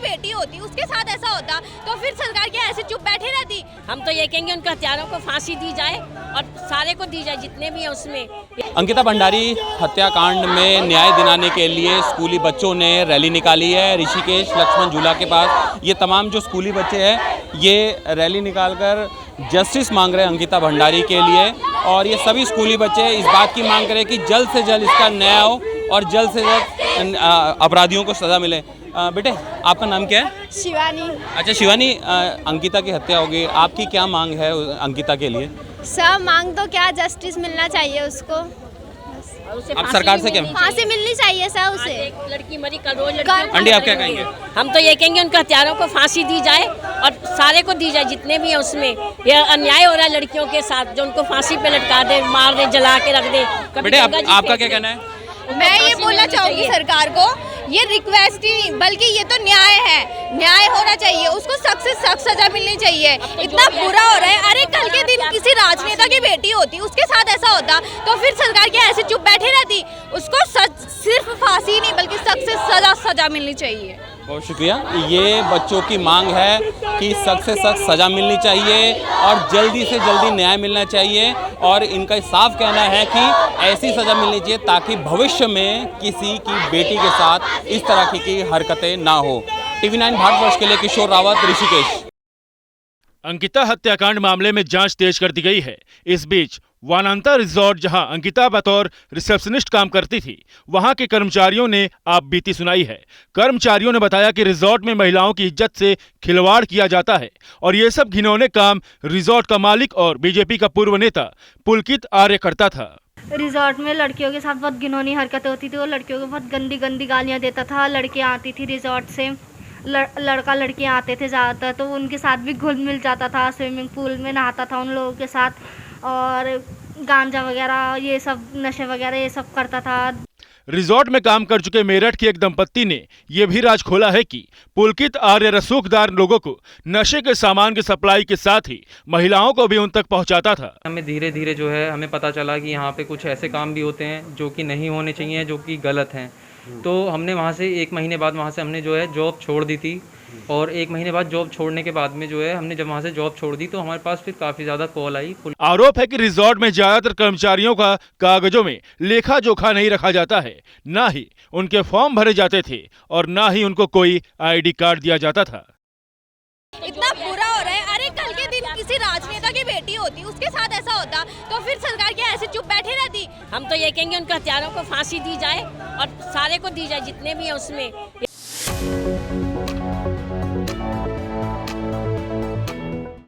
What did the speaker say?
बेटी होती उसके साथ ऐसा होता तो फिर सरकार क्या ऐसे चुप बैठे रहती। हम तो ये कहेंगे उनके हत्यारों को फांसी दी जाए और सारे को दी जाए जितने भी हैं उसमें। अंकिता भंडारी हत्याकांड में न्याय दिलाने के लिए स्कूली बच्चों ने रैली निकाली है ऋषिकेश लक्ष्मण झूला के पास। ये तमाम जो स्कूली बच्चे हैं ये रैली निकालकर जस्टिस मांग रहे हैं अंकिता भंडारी के लिए, और ये सभी स्कूली बच्चे इस बात की मांग करें कि जल्द से जल्द इसका न्याय हो और जल्द से जल्द अपराधियों को सज़ा मिले। बेटे आपका नाम क्या है? शिवानी। अच्छा शिवानी, अंकिता की हत्या हो गई, आपकी क्या मांग है अंकिता के लिए? सब मांग तो क्या, जस्टिस मिलना चाहिए उसको। आप सरकार से क्या? फांसी मिलनी चाहिए सर उसे। एक लड़की मरी, कल रोज आंटी आप क्या कहेंगे? हम तो ये कहेंगे उनके हत्यारों को फांसी दी जाए और सारे को दी जाए जितने भी हैं उसमें। ये अन्याय हो रहा है लड़कियों के साथ, जो उनको फांसी पे लटका दे, मार दे, जला के रख दे। बेटे आपका क्या कहना है? मैं ये बोलना चाहूंगी सरकार को, ये रिक्वेस्ट ही नहीं बल्कि ये तो न्याय है, न्याय होना चाहिए, उसको सख्त से सख्त सजा मिलनी चाहिए। इतना बुरा हो रहा है। अरे कल के दिन किसी राजनेता की बेटी होती उसके साथ ऐसा होता तो फिर सरकार क्या ऐसे चुप बैठे रहती। उसको सिर्फ फांसी नहीं बल्कि सख्त से सजा मिलनी चाहिए। बहुत शुक्रिया। ये बच्चों की मांग है कि सख्त से सख्त सज़ा मिलनी चाहिए और जल्दी से जल्दी न्याय मिलना चाहिए, और इनका साफ कहना है कि ऐसी सज़ा मिलनी चाहिए ताकि भविष्य में किसी की बेटी के साथ इस तरह की हरकतें ना हो। TV9 भारतवर्ष के लिए किशोर रावत, ऋषिकेश। अंकिता हत्याकांड मामले में जांच तेज कर दी गई है। इस बीच वानांता रिजॉर्ट, जहां अंकिता बतौर रिसेप्शनिस्ट काम करती थी, वहां के कर्मचारियों ने आप बीती सुनाई है। कर्मचारियों ने बताया कि रिजॉर्ट में महिलाओं की इज्जत से खिलवाड़ किया जाता है और ये सब घिनौने काम रिजॉर्ट का मालिक और बीजेपी का पूर्व नेता पुलकित आर्य करता था। रिजॉर्ट में लड़कियों के साथ बहुत घिनौनी हरकतें होती थी। वो लड़कियों को बहुत गंदी गंदी गालियाँ देता था। लड़कियाँ आती थी रिजॉर्ट से, लड़का लड़कियाँ आते थे ज़्यादातर, तो उनके साथ भी घुल मिल जाता था। स्विमिंग पूल में नहाता था उन लोगों के साथ, और गांजा वगैरह ये सब, नशे वगैरह ये सब करता था। रिजॉर्ट में काम कर चुके मेरठ के एक दंपत्ति ने यह भी राज खोला है कि पुलकित आर्य रसूखदार लोगों को नशे के सामान की सप्लाई के साथ ही महिलाओं को भी उन तक पहुंचाता था। हमें धीरे धीरे जो है हमें पता चला कि यहाँ पे कुछ ऐसे काम भी होते हैं जो कि नहीं होने चाहिए, जो कि गलत हैं। तो हमने वहाँ से 1 महीने बाद वहाँ से हमने जो है जॉब छोड़ दी थी, और 1 महीने बाद जॉब छोड़ने के बाद में जो है हमने जब वहाँ से जॉब छोड़ दी तो हमारे पास फिर काफ़ी ज़्यादा कॉल आई। आरोप है कि रिजॉर्ट में ज्यादातर कर्मचारियों का कागजों में लेखा जोखा नहीं रखा जाता है, ना ही उनके फॉर्म भरे जाते थे और ना ही उनको कोई ID कार्ड दिया जाता था। इतना बुरा हो रहा है। अरे कल के दिन किसी राजनेता की बेटी होती उसके साथ ऐसा होता तो फिर सरकार क्या ऐसे चुप बैठे रहती। हम तो ये कहेंगे उनके हत्यारों को फांसी दी जाए और सारे को दी जाए जितने भी हैं उसमें।